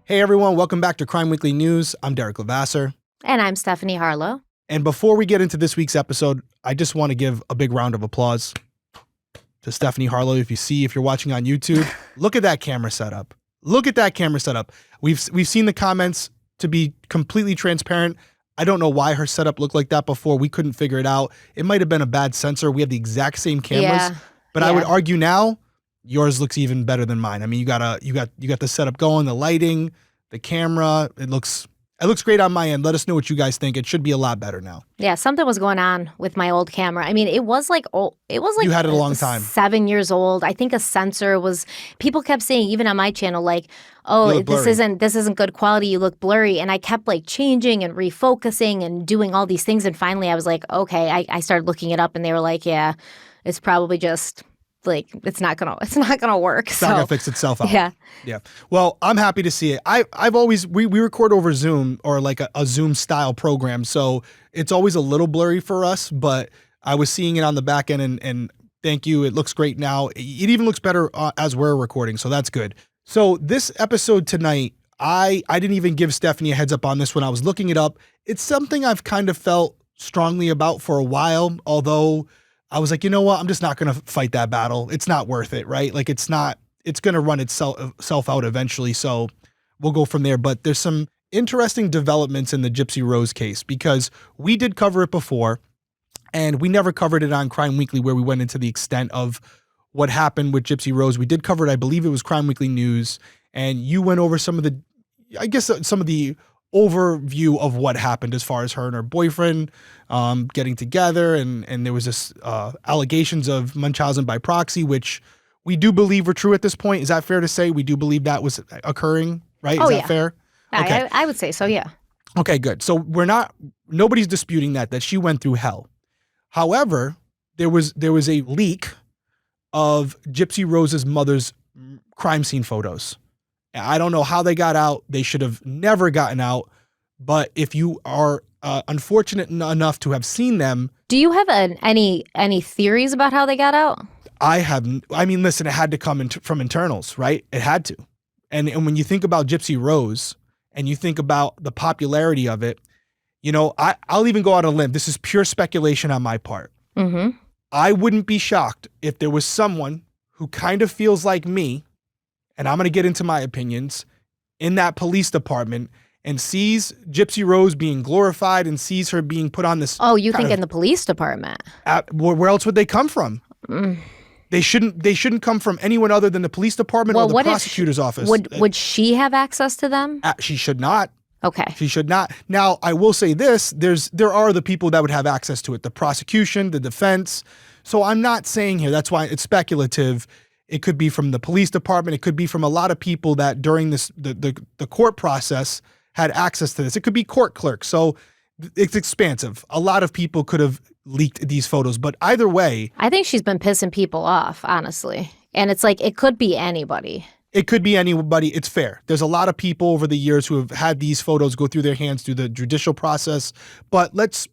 Hey everyone, welcome back to Crime Weekly News. I'm Derek Levasseur. And I'm Stephanie Harlow. And before we get into this week's episode, I just want to give a big round of applause to Stephanie Harlow. If you're watching on YouTube, look at that camera setup. Look at that camera setup. We've seen the comments. To be completely transparent, I don't know why her setup looked like that before. We couldn't figure it out. It might have been a bad sensor. We have the exact same cameras, but I would argue now yours looks even better than mine. I mean, you got the setup going, the lighting, the camera. It looks great on my end. Let us know what you guys think. It should be a lot better now. Yeah, something was going on with my old camera. I mean, it was like you had it a long time. 7 years old. I think a sensor was. People kept saying, even on my channel, like, "Oh, this isn't good quality. You look blurry." And I kept like changing and refocusing and doing all these things. And finally, I was like, okay. I started looking it up, and they were like, "Yeah, it's probably just." Like it's not gonna work. It's not gonna fix itself out. Yeah. Well, I'm happy to see it. I've always we record over Zoom or like a Zoom style program, so it's always a little blurry for us. But I was seeing it on the back end, and thank you. It looks great now. It even looks better as we're recording, so that's good. So this episode tonight, I didn't even give Stephanie a heads up on this when I was looking it up. It's something I've kind of felt strongly about for a while, although I was like, you know what? I'm just not going to fight that battle. It's not worth it, right? Like it's going to run itself out eventually. So we'll go from there. But there's some interesting developments in the Gypsy-Rose case because we did cover it before and we never covered it on Crime Weekly where we went into the extent of what happened with Gypsy-Rose. We did cover it. I believe it was Crime Weekly News, and you went over some of the overview of what happened as far as her and her boyfriend getting together, and there was this allegations of Munchhausen-by-proxy, which we do believe were true at this point. Is that fair to say? We do believe that was occurring, right? Is that fair? Okay. I would say so, yeah. Okay, good. So nobody's disputing that she went through hell. However, there was a leak of Gypsy-Rose's mother's crime scene photos. I don't know how they got out. They should have never gotten out. But if you are unfortunate enough to have seen them. Do you have any theories about how they got out? I mean, listen, it had to come from internals, right? It had to. And when you think about Gypsy-Rose and you think about the popularity of it, you know, I'll even go out on a limb. This is pure speculation on my part. Mm-hmm. I wouldn't be shocked if there was someone who kind of feels like me, and I'm going to get into my opinions, in that police department and sees Gypsy-Rose being glorified and sees her being put on this. Oh, you think in the police department? Where else would they come from? They shouldn't come from anyone other than the police department or the prosecutor's office. Would she have access to them? She should not. Okay. She should not. Now, I will say this, there are the people that would have access to it, the prosecution, the defense. So I'm not saying here, that's why it's speculative. It could be from the police department. It could be from a lot of people that during the court process had access to this. It could be court clerks. So it's expansive. A lot of people could have leaked these photos, but either way. I think she's been pissing people off, honestly. And it's like, it could be anybody. It could be anybody. It's fair. There's a lot of people over the years who have had these photos go through their hands through the judicial process. But let's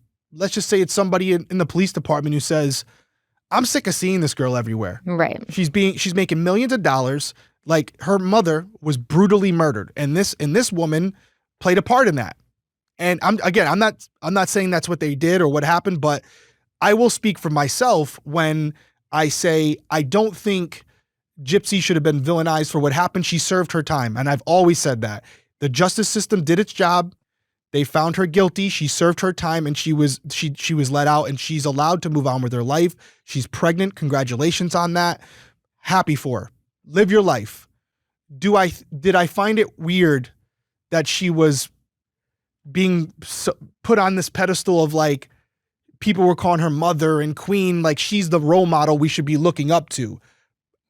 just say it's somebody in the police department who says, I'm sick of seeing this girl everywhere. Right. She's making millions of dollars. Like her mother was brutally murdered. And this woman played a part in that. And I'm not saying that's what they did or what happened, but I will speak for myself when I say I don't think Gypsy should have been villainized for what happened. She served her time. And I've always said that. The justice system did its job. They found her guilty. She served her time and she was let out and she's allowed to move on with her life. She's pregnant. Congratulations on that. Happy for her. Live your life. Did I find it weird that she was being put on this pedestal of like people were calling her mother and queen, like she's the role model we should be looking up to?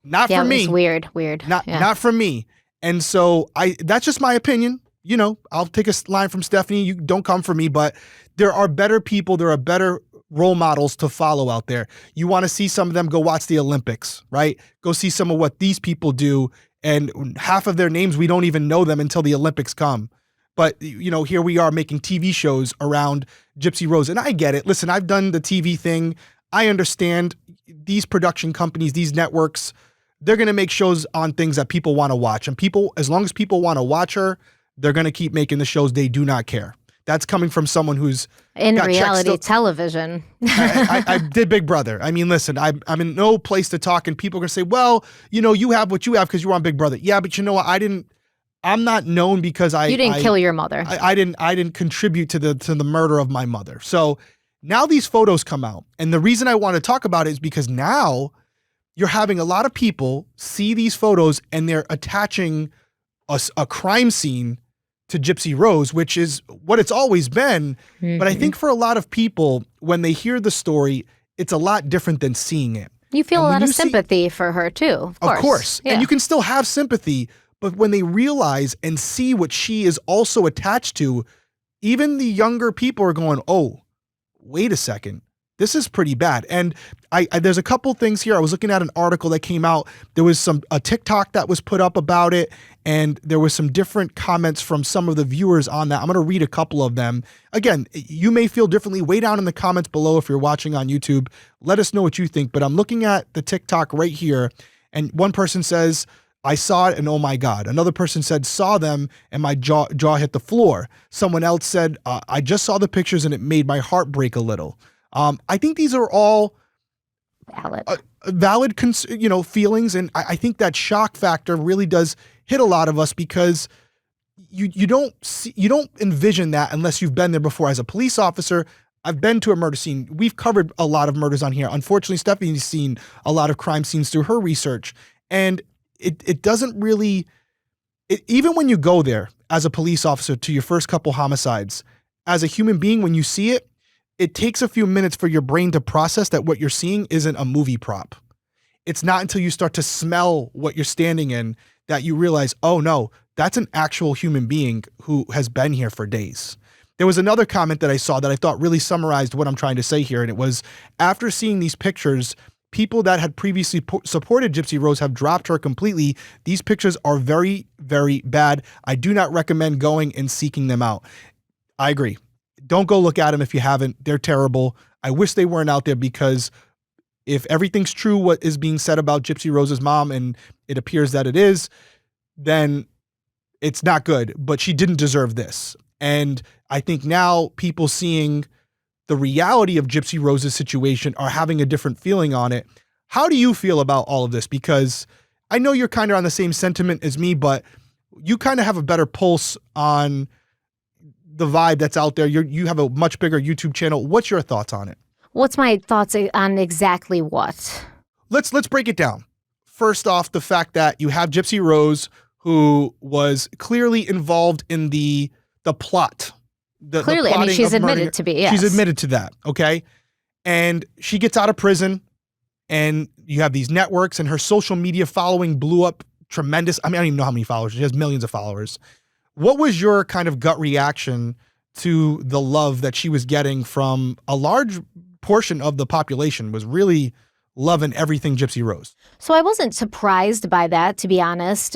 Not for me. It was weird. Not for me. And so that's just my opinion. You know, I'll take a line from Stephanie. You don't come for me, but there are better people. There are better role models to follow out there. You want to see some of them, go watch the Olympics, right? Go see some of what these people do. And half of their names, we don't even know them until the Olympics come. But, you know, here we are making TV shows around Gypsy-Rose. And I get it. Listen, I've done the TV thing. I understand these production companies, these networks, they're going to make shows on things that people want to watch. And people, as long as people want to watch her, they're going to keep making the shows. They do not care. That's coming from someone who's in reality television. I did Big Brother. I mean, listen, I'm in no place to talk, and people are going to say, well, you have what you have because you were on Big Brother. Yeah, but you know what? I'm not known because you didn't kill your mother. I didn't contribute to the murder of my mother. So now these photos come out. And the reason I want to talk about it is because now you're having a lot of people see these photos and they're attaching a crime scene to Gypsy-Rose, which is what it's always been. Mm-hmm. But I think for a lot of people, when they hear the story, it's a lot different than seeing it. You feel a lot of sympathy for her too, of course. Yeah. And you can still have sympathy, but when they realize and see what she is also attached to, even the younger people are going, oh, wait a second. This is pretty bad. And there's a couple things here. I was looking at an article that came out. There was a TikTok that was put up about it, and there was some different comments from some of the viewers on that. I'm going to read a couple of them. Again, you may feel differently. Way down in the comments below if you're watching on YouTube. Let us know what you think. But I'm looking at the TikTok right here, and one person says, I saw it and oh my God. Another person said, saw them and my jaw hit the floor. Someone else said, I just saw the pictures and it made my heart break a little. I think these are all valid feelings. And I think that shock factor really does hit a lot of us because you don't envision that unless you've been there before. As a police officer, I've been to a murder scene. We've covered a lot of murders on here. Unfortunately, Stephanie's seen a lot of crime scenes through her research. And it doesn't really, even when you go there as a police officer to your first couple homicides, as a human being, when you see it, it takes a few minutes for your brain to process that what you're seeing isn't a movie prop. It's not until you start to smell what you're standing in that you realize, oh no, that's an actual human being who has been here for days. There was another comment that I saw that I thought really summarized what I'm trying to say here. And it was, after seeing these pictures, people that had previously supported Gypsy-Rose have dropped her completely. These pictures are very, very bad. I do not recommend going and seeking them out. I agree. Don't go look at them if you haven't. They're terrible. I wish they weren't out there because if everything's true, what is being said about Gypsy-Rose's mom, and it appears that it is, then it's not good. But she didn't deserve this. And I think now people seeing the reality of Gypsy-Rose's situation are having a different feeling on it. How do you feel about all of this? Because I know you're kind of on the same sentiment as me, but you kind of have a better pulse on the vibe that's out there. You have a much bigger YouTube channel. What's your thoughts on it? What's my thoughts on exactly what? Let's break it down. First off, the fact that you have Gypsy-Rose, who was clearly involved in the plot. Clearly, I mean, she's admitted to be, yes. She's admitted to that, okay? And she gets out of prison, and you have these networks, and her social media following blew up tremendous. I mean, I don't even know how many followers. She has millions of followers. What was your kind of gut reaction to the love that she was getting from a large portion of the population was really loving everything Gypsy-Rose? So I wasn't surprised by that, to be honest.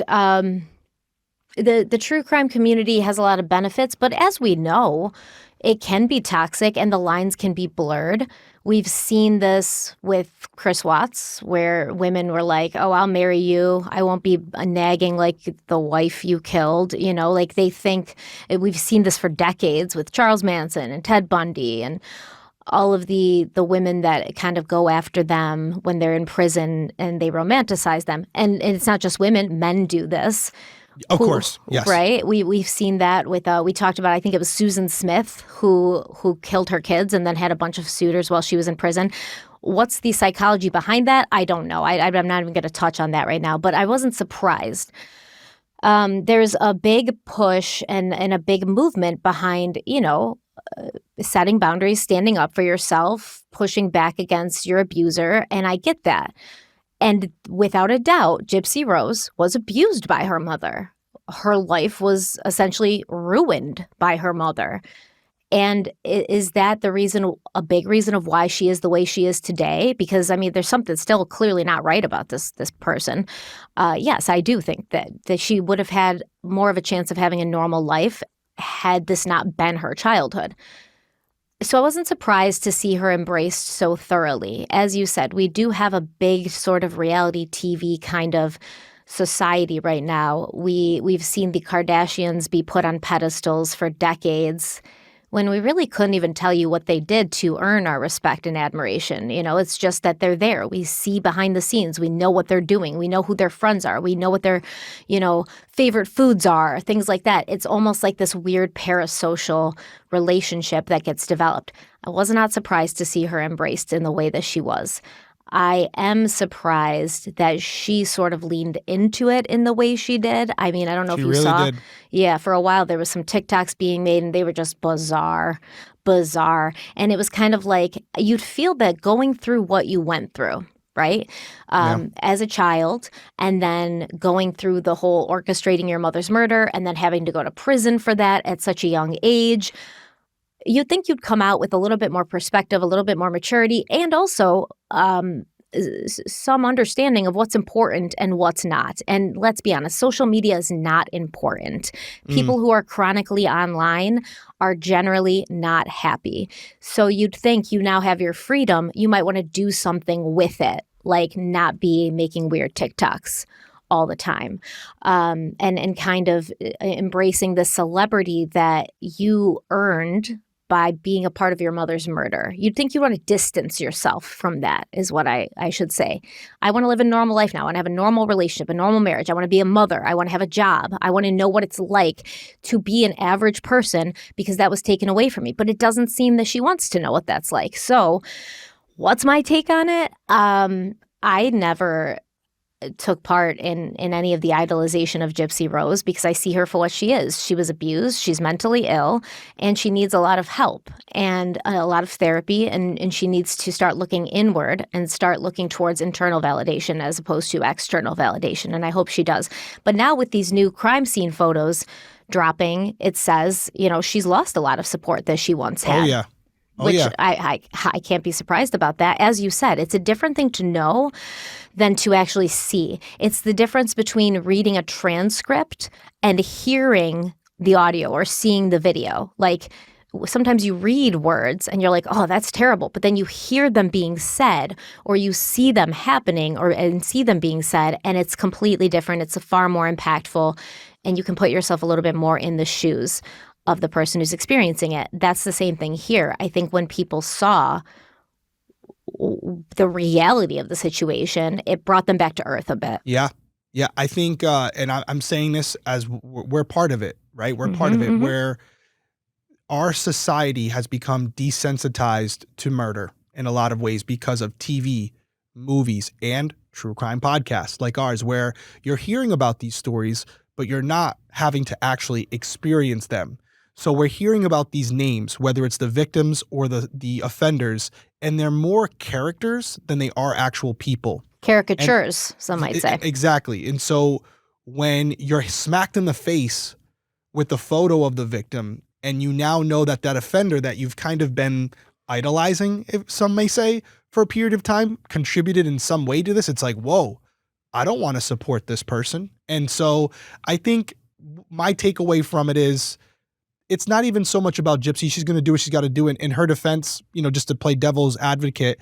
The true crime community has a lot of benefits, but as we know, it can be toxic and the lines can be blurred. We've seen this with Chris Watts, where women were like, oh, I'll marry you. I won't be nagging like the wife you killed. You know, like they think, we've seen this for decades with Charles Manson and Ted Bundy and all of the women that kind of go after them when they're in prison and they romanticize them. And it's not just women, men do this. Of course, yes. Right? We've seen that with, we talked about, I think it was Susan Smith who killed her kids and then had a bunch of suitors while she was in prison. What's the psychology behind that? I don't know. I'm not even going to touch on that right now, but I wasn't surprised. There's a big push and a big movement behind, setting boundaries, standing up for yourself, pushing back against your abuser, and I get that. And without a doubt, Gypsy-Rose was abused by her mother. Her life was essentially ruined by her mother. And is that the reason, a big reason of why she is the way she is today? Because, I mean, there's something still clearly not right about this person. Yes, I do think that she would have had more of a chance of having a normal life had this not been her childhood. So I wasn't surprised to see her embraced so thoroughly. As you said, we do have a big sort of reality TV kind of society right now. We've seen the Kardashians be put on pedestals for decades when we really couldn't even tell you what they did to earn our respect and admiration. It's just that they're there. We see behind the scenes. We know what they're doing. We know who their friends are. We know what their, favorite foods are, things like that. It's almost like this weird parasocial relationship that gets developed. I was not surprised to see her embraced in the way that she was. I am surprised that she sort of leaned into it in the way she did. I mean, I don't know if you really saw. Did. Yeah, for a while there was some TikToks being made and they were just bizarre. And it was kind of like you'd feel that going through what you went through, right? As a child, and then going through the whole orchestrating your mother's murder and then having to go to prison for that at such a young age. You'd think you'd come out with a little bit more perspective, a little bit more maturity, and also some understanding of what's important and what's not. And let's be honest, social media is not important. People who are chronically online are generally not happy. So you'd think you now have your freedom, you might want to do something with it, like not be making weird TikToks all the time, and kind of embracing the celebrity that you earned by being a part of your mother's murder. You'd think you want to distance yourself from that, is what I should say. I want to live a normal life now. I want to have a normal relationship, a normal marriage. I want to be a mother. I want to have a job. I want to know what it's like to be an average person because that was taken away from me. But it doesn't seem that she wants to know what that's like. So what's my take on it? I never took part in any of the idolization of Gypsy-Rose because I see her for what she is. She was abused, she's mentally ill, and she needs a lot of help and a lot of therapy, and she needs to start looking inward and start looking towards internal validation as opposed to external validation, and I hope she does. But now with these new crime scene photos dropping, it says, she's lost a lot of support that she once had. Oh, yeah. I can't be surprised about that. As you said, it's a different thing to know than to actually see. It's the difference between reading a transcript and hearing the audio or seeing the video. Like sometimes you read words and you're like, oh, that's terrible. But then you hear them being said or you see them happening and see them being said, and it's completely different. It's far more impactful, and you can put yourself a little bit more in the shoes of the person who's experiencing it. That's the same thing here. I think when people saw the reality of the situation, it brought them back to earth a bit. Yeah. I think, and I'm saying this as we're part of it, right? We're part of it, where our society has become desensitized to murder in a lot of ways because of TV, movies, and true crime podcasts like ours, where you're hearing about these stories, but you're not having to actually experience them. So we're hearing about these names, whether it's the victims or the offenders, and they're more characters than they are actual people. Caricatures, some might say. Exactly. And so when you're smacked in the face with the photo of the victim, and you now know that offender that you've kind of been idolizing, if some may say, for a period of time, contributed in some way to this, it's like, whoa, I don't want to support this person. And so I think my takeaway from it is, it's not even so much about Gypsy. She's going to do what she's got to do. In her defense, just to play devil's advocate,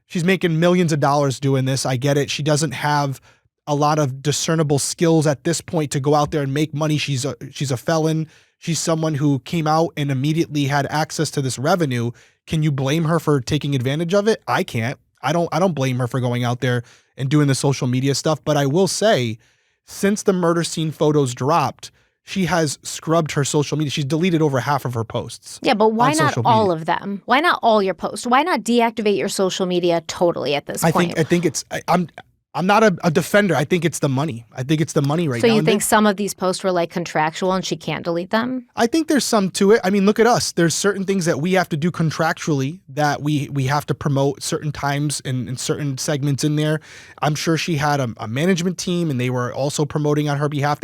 she's making millions of dollars doing this. I get it. She doesn't have a lot of discernible skills at this point to go out there and make money. She's a felon. She's someone who came out and immediately had access to this revenue. Can you blame her for taking advantage of it? I can't. I don't blame her for going out there and doing the social media stuff. But I will say, since the murder scene photos dropped, she has scrubbed her social media. She's deleted over half of her posts. Yeah, but why not all of them? Why not all your posts? Why not deactivate your social media totally at this point? I think it's I'm not a defender. I think it's the money. I think it's the money right now. So you think some of these posts were like contractual and she can't delete them? I think there's some to it. I mean, look at us. There's certain things that we have to do contractually that we have to promote certain times and certain segments in there. I'm sure she had a management team and they were also promoting on her behalf.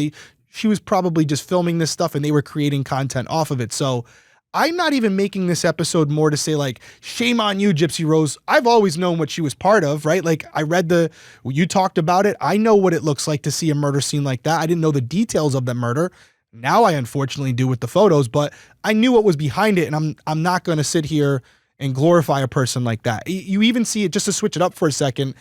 She was probably just filming this stuff and they were creating content off of it. So I'm not even making this episode more to say like, shame on you, Gypsy-Rose. I've always known what she was part of, right? Like I read you talked about it. I know what it looks like to see a murder scene like that. I didn't know the details of the murder. Now I unfortunately do with the photos, but I knew what was behind it. And I'm not going to sit here and glorify a person like that. You even see it, just to switch it up for a second,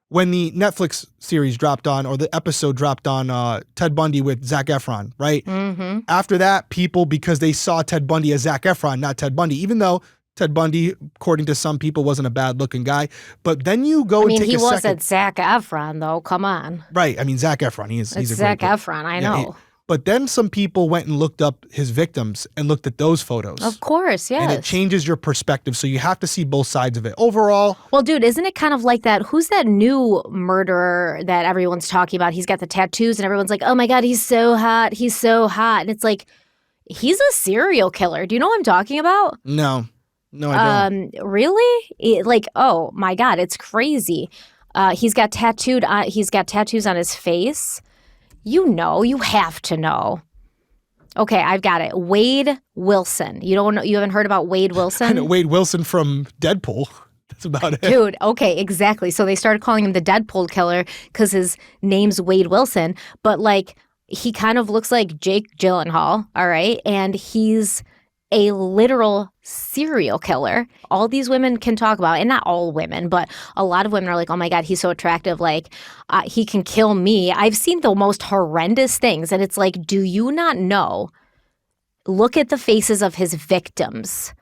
when the Netflix series dropped on, or the episode dropped on Ted Bundy with Zac Efron, right? Mm-hmm. After that, people, because they saw Ted Bundy as Zac Efron, not Ted Bundy, even though Ted Bundy, according to some people, wasn't a bad-looking guy. But then you go and take a second. He wasn't Zac Efron, though. Come on. Right. I mean, Zac Efron, he's a Zac great Efron, I know. but then some people went and looked up his victims and looked at those photos. Of course, yes. And it changes your perspective, so you have to see both sides of it. Overall... Well, dude, isn't it kind of like that? Who's that new murderer that everyone's talking about? He's got the tattoos and everyone's like, oh my God, he's so hot. He's so hot. And it's like, he's a serial killer. Do you know what I'm talking about? No, I don't. Really? Oh my God, it's crazy. He's got tattoos on his face. You have to know. Okay, I've got it. Wade Wilson. You haven't heard about Wade Wilson? I know Wade Wilson from Deadpool. That's about it. Dude, okay, exactly. So they started calling him the Deadpool killer because his name's Wade Wilson. But he kind of looks like Jake Gyllenhaal, all right? And he's a literal serial killer. All these women can talk about, and not all women, but a lot of women are like, oh my God, he's so attractive. He can kill me. I've seen the most horrendous things. And it's like, do you not know? Look at the faces of his victims,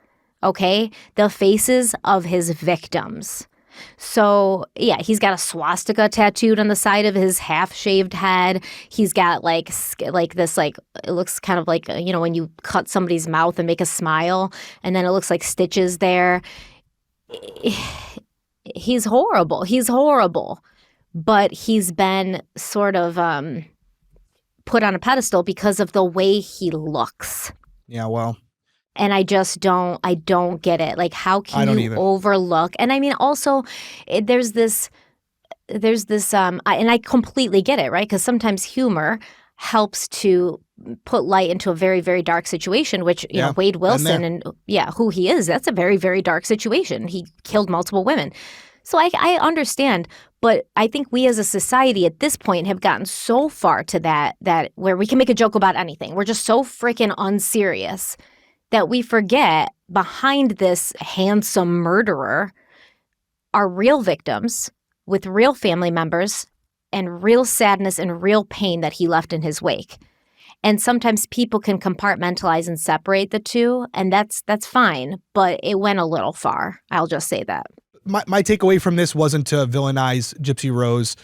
okay? The faces of his victims. So, yeah, he's got a swastika tattooed on the side of his half-shaved head. He's got this, it looks kind of like, when you cut somebody's mouth and make a smile, and then it looks like stitches there. He's horrible. He's horrible. But he's been sort of put on a pedestal because of the way he looks. Yeah, well... And I don't get it. How can you overlook? And I mean, also, there's this, and I completely get it, right? Because sometimes humor helps to put light into a very, very dark situation, which, Wade Wilson and who he is, that's a very, very dark situation. He killed multiple women. So I understand, but I think we as a society at this point have gotten so far to that where we can make a joke about anything. We're just so freaking unserious that we forget behind this handsome murderer are real victims with real family members and real sadness and real pain that he left in his wake. And sometimes people can compartmentalize and separate the two, and that's fine, but it went a little far. I'll just say that. My takeaway from this wasn't to villainize Gypsy Rose.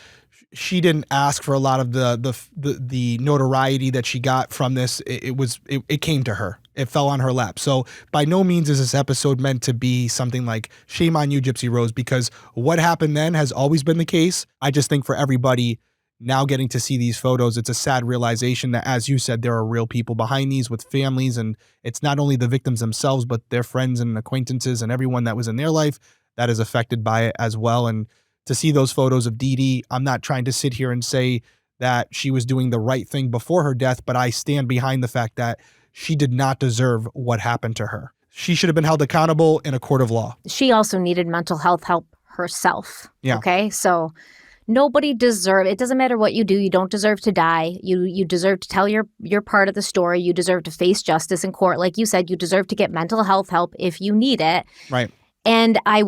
She didn't ask for a lot of the notoriety that she got from this. It came to her. It fell on her lap. So by no means is this episode meant to be something like, shame on you, Gypsy Rose, because what happened then has always been the case. I just think for everybody now getting to see these photos, it's a sad realization that, as you said, there are real people behind these with families, and it's not only the victims themselves, but their friends and acquaintances and everyone that was in their life that is affected by it as well. And to see those photos of Dee Dee, I'm not trying to sit here and say that she was doing the right thing before her death, but I stand behind the fact that she did not deserve what happened to her. She should have been held accountable in a court of law. She also needed mental health help herself. Yeah. Okay? So nobody deserves, it doesn't matter what you do, you don't deserve to die. You deserve to tell your part of the story. You deserve to face justice in court. Like you said, you deserve to get mental health help if you need it. Right. And I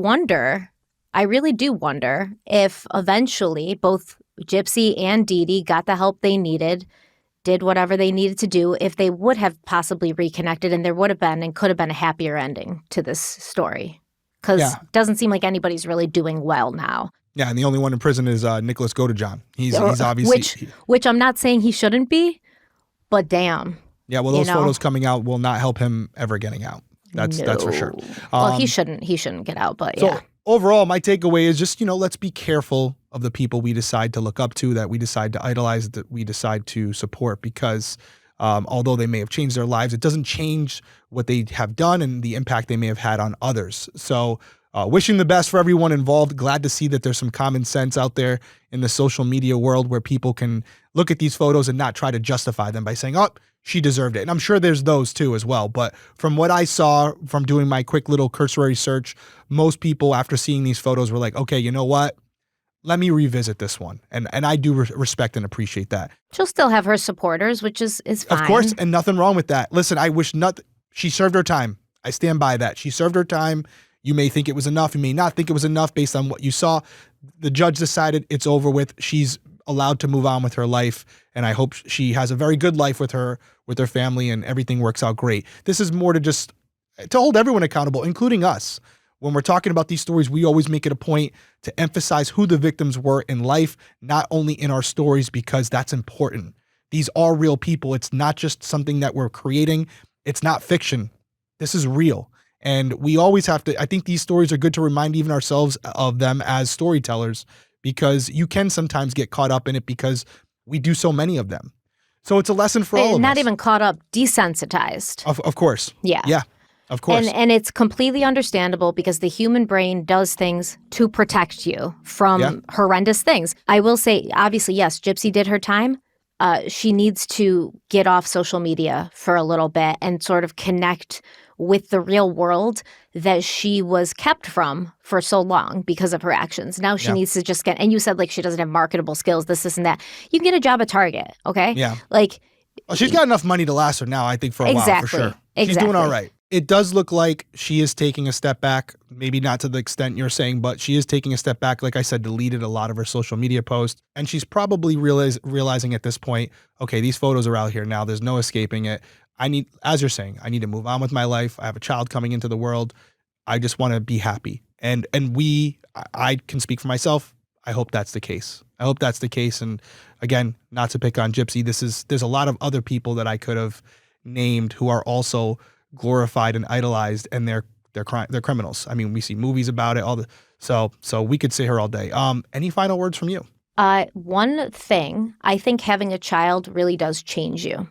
really do wonder if eventually both Gypsy and Dee Dee got the help they needed, did whatever they needed to do, if they would have possibly reconnected, and there would have been and could have been a happier ending to this story. Because it doesn't seem like anybody's really doing well now. Yeah, and the only one in prison is Nicholas Godejohn. He's obviously... Which I'm not saying he shouldn't be, but damn. Yeah, well, those photos coming out will not help him ever getting out. That's for sure. Well, he shouldn't get out, but so overall, my takeaway is just, let's be careful of the people we decide to look up to, that we decide to idolize, that we decide to support, because although they may have changed their lives, it doesn't change what they have done and the impact they may have had on others. So wishing the best for everyone involved. Glad to see that there's some common sense out there in the social media world where people can look at these photos and not try to justify them by saying, oh, she deserved it. And I'm sure there's those too as well. But from what I saw from doing my quick little cursory search, most people after seeing these photos were like, okay, you know what? Let me revisit this one. And I do respect and appreciate that. She'll still have her supporters, which is fine. Of course, and nothing wrong with that. Listen, I wish she served her time. I stand by that. She served her time. You may think it was enough. You may not think it was enough based on what you saw. the judge decided it's over with. She's allowed to move on with her life, and I hope she has a very good life with her family and everything works out great. This is more to hold everyone accountable, including us. When we're talking about these stories, we always make it a point to emphasize who the victims were in life, not only in our stories, because that's important. These are real people. It's not just something that we're creating. It's not fiction. This is real. And we always have to, I think these stories are good to remind even ourselves of them as storytellers, because you can sometimes get caught up in it because we do so many of them. So it's a lesson for all of us. Not even caught up, desensitized. Of course. Yeah. Yeah. Of course. And it's completely understandable because the human brain does things to protect you from horrendous things. I will say, obviously, yes, Gypsy did her time. She needs to get off social media for a little bit and sort of connect with the real world that she was kept from for so long because of her actions. Now she needs to just and you said like she doesn't have marketable skills, this and that. You can get a job at Target, okay? Yeah. Like, well, she's got enough money to last her now, I think, for a while, for sure. She's doing all right. It does look like she is taking a step back, maybe not to the extent you're saying, but she is taking a step back. Like I said, deleted a lot of her social media posts. And she's probably realizing at this point, okay, these photos are out here now. There's no escaping it. As you're saying, I need to move on with my life. I have a child coming into the world. I just want to be happy. And I can speak for myself. I hope that's the case. I hope that's the case. And again, not to pick on Gypsy, there's a lot of other people that I could have named who are also glorified and idolized, and they're criminals. I mean, we see movies about it. So we could say her all day. Any final words from you? One thing, I think having a child really does change you.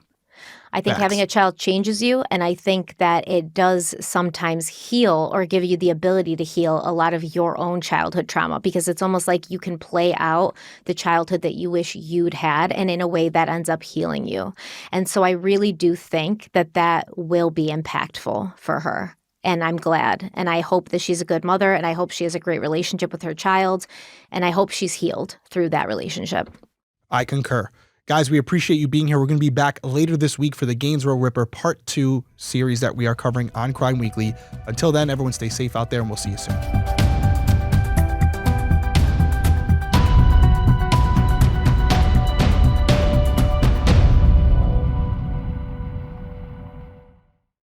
I think having a child changes you, and I think that it does sometimes heal or give you the ability to heal a lot of your own childhood trauma, because it's almost like you can play out the childhood that you wish you'd had, and in a way that ends up healing you. And so I really do think that that will be impactful for her. And I'm glad. And I hope that she's a good mother, and I hope she has a great relationship with her child, and I hope she's healed through that relationship. I concur. Guys, we appreciate you being here. We're going to be back later this week for the Gainesville Ripper Part 2 series that we are covering on Crime Weekly. Until then, everyone stay safe out there, and we'll see you soon.